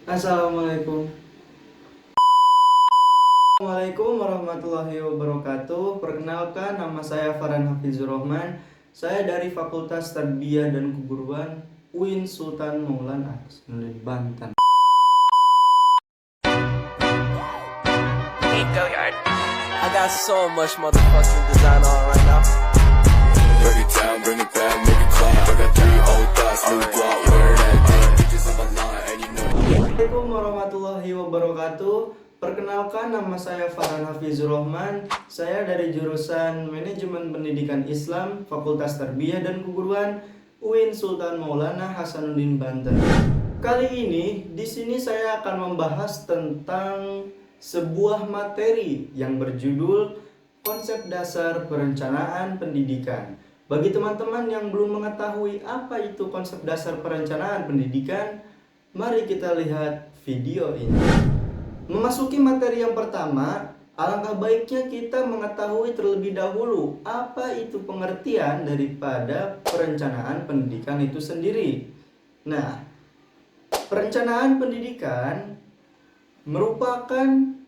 Assalamualaikum. Assalamualaikum warahmatullahi wabarakatuh. Perkenalkan, nama saya Farhan Hafizur Rahman. Saya dari Fakultas Tarbiyah dan Keguruan UIN Sultan Maulana Hasanuddin Banten. I got so much motherfucking design on right now. Break it down, bring it back, make it clap. I got three old thoughts, new guap, where that damn bitches on my line, and you know. Assalamualaikum warahmatullahi wabarakatuh. Perkenalkan, nama saya Farhan Hafizur Rahman. Saya dari jurusan Manajemen Pendidikan Islam, Fakultas Tarbiyah dan Keguruan UIN Sultan Maulana Hasanuddin Banten. Kali ini di sini saya akan membahas tentang sebuah materi yang berjudul Konsep Dasar Perencanaan Pendidikan. Bagi teman-teman yang belum mengetahui apa itu konsep dasar perencanaan pendidikan, mari kita lihat video ini. Memasuki materi yang pertama, alangkah baiknya kita mengetahui terlebih dahulu apa itu pengertian daripada perencanaan pendidikan itu sendiri. Nah, perencanaan pendidikan merupakan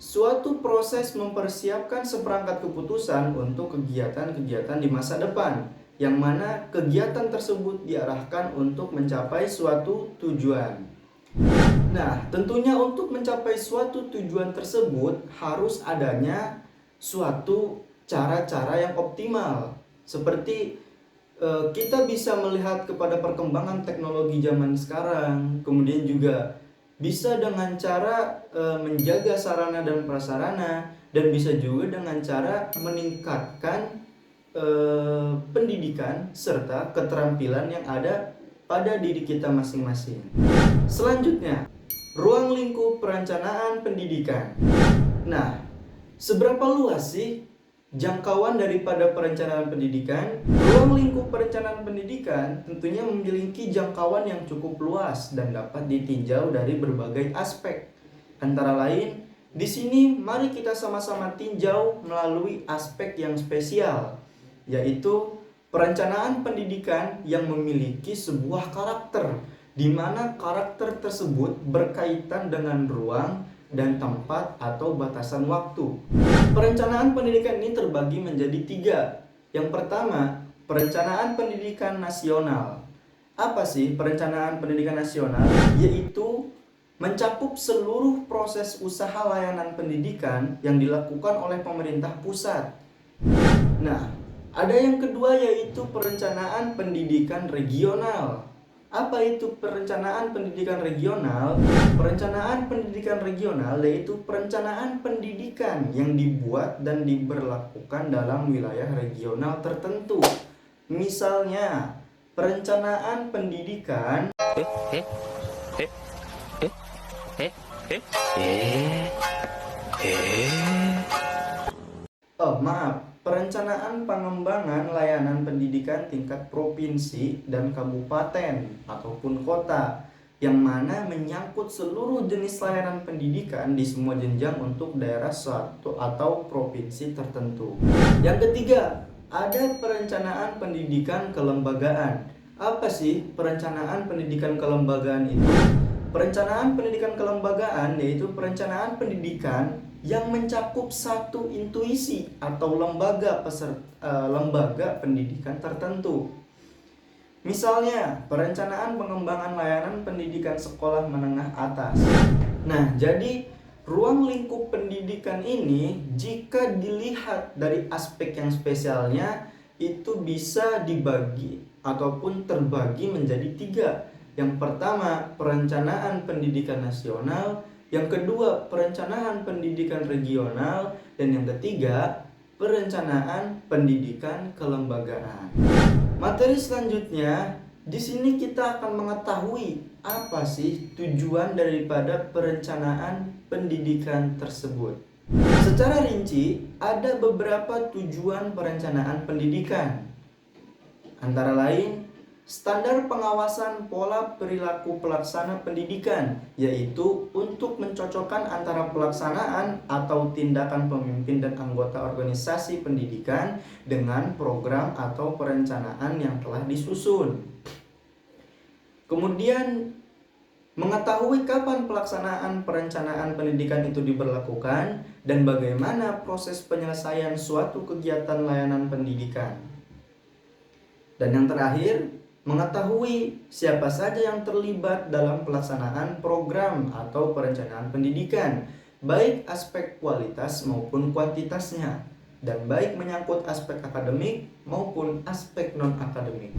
suatu proses mempersiapkan seperangkat keputusan untuk kegiatan-kegiatan di masa depan, yang mana kegiatan tersebut diarahkan untuk mencapai suatu tujuan. Nah, tentunya untuk mencapai suatu tujuan tersebut harus adanya suatu cara-cara yang optimal. Seperti kita bisa melihat kepada perkembangan teknologi zaman sekarang, kemudian juga bisa dengan cara menjaga sarana dan prasarana, dan bisa juga dengan cara meningkatkan pendidikan serta keterampilan yang ada pada diri kita masing-masing. Selanjutnya, ruang lingkup perencanaan pendidikan. Nah, seberapa luas sih jangkauan daripada perencanaan pendidikan? Ruang lingkup perencanaan pendidikan tentunya memiliki jangkauan yang cukup luas dan dapat ditinjau dari berbagai aspek. Antara lain, di sini mari kita sama-sama tinjau melalui aspek yang spesial, yaitu perencanaan pendidikan yang memiliki sebuah karakter, di mana karakter tersebut berkaitan dengan ruang dan tempat atau batasan waktu. Perencanaan pendidikan ini terbagi menjadi 3. Yang pertama, perencanaan pendidikan nasional. Apa sih perencanaan pendidikan nasional? Yaitu mencakup seluruh proses usaha layanan pendidikan yang dilakukan oleh pemerintah pusat. Nah, ada yang kedua yaitu perencanaan pendidikan regional. Apa itu perencanaan pendidikan regional? Perencanaan pendidikan regional yaitu perencanaan pendidikan yang dibuat dan diberlakukan dalam wilayah regional tertentu. Misalnya, perencanaan pendidikan perencanaan pengembangan layanan pendidikan tingkat provinsi dan kabupaten ataupun kota, yang mana menyangkut seluruh jenis layanan pendidikan di semua jenjang untuk daerah suatu atau provinsi tertentu. Yang ketiga, ada perencanaan pendidikan kelembagaan. Apa sih perencanaan pendidikan kelembagaan itu? Perencanaan pendidikan kelembagaan yaitu perencanaan pendidikan yang mencakup satu intuisi atau lembaga pendidikan tertentu. Misalnya, perencanaan pengembangan layanan pendidikan sekolah menengah atas. Nah, jadi ruang lingkup pendidikan ini jika dilihat dari aspek yang spesialnya itu bisa dibagi ataupun terbagi menjadi 3. Yang pertama, perencanaan pendidikan nasional. Yang kedua, perencanaan pendidikan regional. Dan yang ketiga, perencanaan pendidikan kelembagaan. Materi selanjutnya, di sini kita akan mengetahui apa sih tujuan daripada perencanaan pendidikan tersebut. Secara rinci, ada beberapa tujuan perencanaan pendidikan. Antara lain, standar pengawasan pola perilaku pelaksana pendidikan, yaitu untuk mencocokkan antara pelaksanaan atau tindakan pemimpin dan anggota organisasi pendidikan dengan program atau perencanaan yang telah disusun. Kemudian Mengetahui kapan pelaksanaan perencanaan pendidikan itu diberlakukan dan bagaimana proses penyelesaian suatu kegiatan layanan pendidikan. Dan yang terakhir, mengetahui siapa saja yang terlibat dalam pelaksanaan program atau perencanaan pendidikan, baik aspek kualitas maupun kuantitasnya, dan baik menyangkut aspek akademik maupun aspek non-akademik.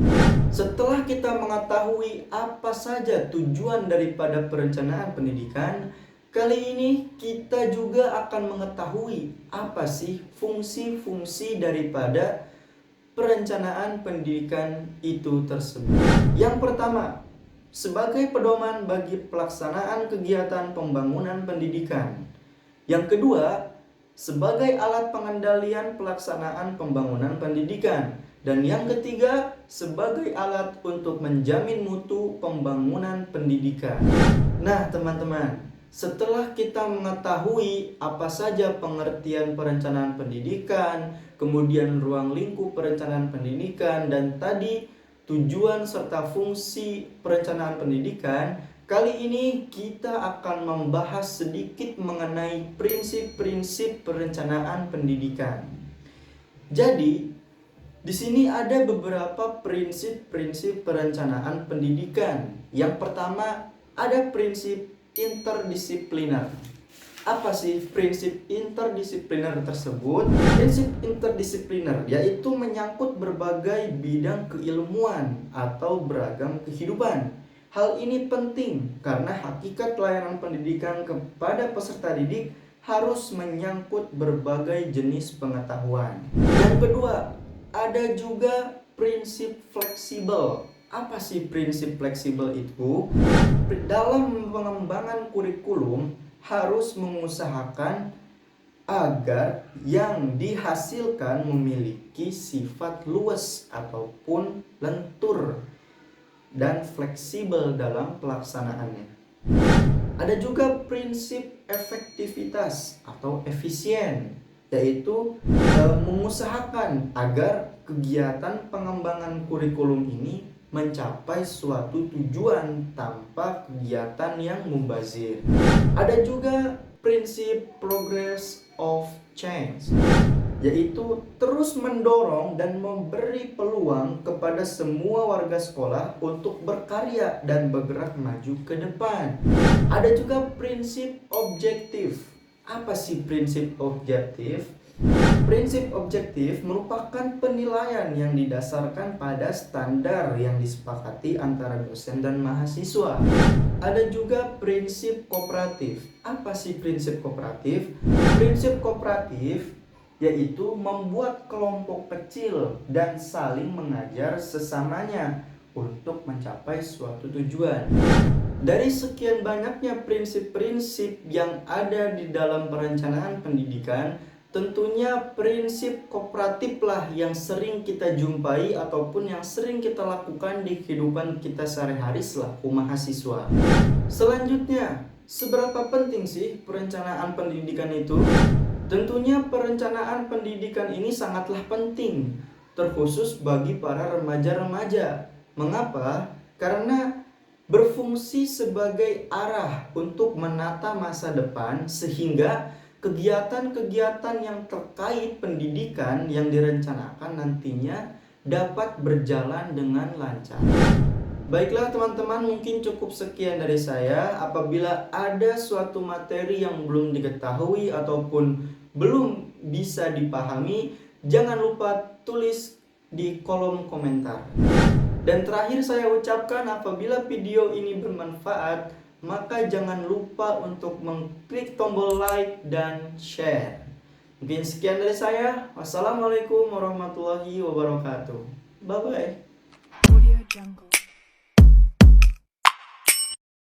Setelah kita mengetahui apa saja tujuan daripada perencanaan pendidikan, kali ini kita juga akan mengetahui apa sih fungsi-fungsi daripada perencanaan pendidikan itu tersebut. Yang pertama, sebagai pedoman bagi pelaksanaan kegiatan pembangunan pendidikan. Yang kedua, sebagai alat pengendalian pelaksanaan pembangunan pendidikan. Dan yang ketiga, sebagai alat untuk menjamin mutu pembangunan pendidikan. Nah, teman-teman, setelah kita mengetahui apa saja pengertian perencanaan pendidikan, kemudian ruang lingkup perencanaan pendidikan, dan tadi tujuan serta fungsi perencanaan pendidikan, kali ini kita akan membahas sedikit mengenai prinsip-prinsip perencanaan pendidikan. Jadi, di sini ada beberapa prinsip-prinsip perencanaan pendidikan. Yang pertama, ada prinsip interdisipliner. Apa sih prinsip interdisipliner tersebut? Prinsip interdisipliner yaitu menyangkut berbagai bidang keilmuan atau beragam kehidupan. Hal ini penting karena hakikat layanan pendidikan kepada peserta didik harus menyangkut berbagai jenis pengetahuan. Yang kedua, ada juga prinsip fleksibel. Apa sih prinsip fleksibel itu? Dalam pengembangan kurikulum harus mengusahakan agar yang dihasilkan memiliki sifat luas ataupun lentur dan fleksibel dalam pelaksanaannya. Ada juga prinsip efektivitas atau efisien, yaitu mengusahakan agar kegiatan pengembangan kurikulum ini mencapai suatu tujuan tanpa kegiatan yang mubazir. Ada juga prinsip progress of change, yaitu terus mendorong dan memberi peluang kepada semua warga sekolah untuk berkarya dan bergerak maju ke depan. Ada juga prinsip objektif. Apa sih prinsip objektif? Prinsip objektif merupakan penilaian yang didasarkan pada standar yang disepakati antara dosen dan mahasiswa. Ada juga prinsip kooperatif. Apa sih prinsip kooperatif? Prinsip kooperatif yaitu membuat kelompok kecil dan saling mengajar sesamanya untuk mencapai suatu tujuan. Dari sekian banyaknya prinsip-prinsip yang ada di dalam perencanaan pendidikan, tentunya prinsip kooperatif lah yang sering kita jumpai ataupun yang sering kita lakukan di kehidupan kita sehari-hari selaku mahasiswa. Selanjutnya, seberapa penting sih perencanaan pendidikan itu? Tentunya perencanaan pendidikan ini sangatlah penting, terkhusus bagi para remaja-remaja. Mengapa? Karena berfungsi sebagai arah untuk menata masa depan sehingga kegiatan-kegiatan yang terkait pendidikan yang direncanakan nantinya dapat berjalan dengan lancar. Baiklah teman-teman, mungkin cukup sekian dari saya. Apabila ada suatu materi yang belum diketahui ataupun belum bisa dipahami, jangan lupa tulis di kolom komentar. Dan terakhir saya ucapkan, apabila video ini bermanfaat, maka jangan lupa untuk mengklik tombol like dan share. Mungkin sekian dari saya. Wassalamualaikum warahmatullahi wabarakatuh. Bye-bye. Audio Jungle.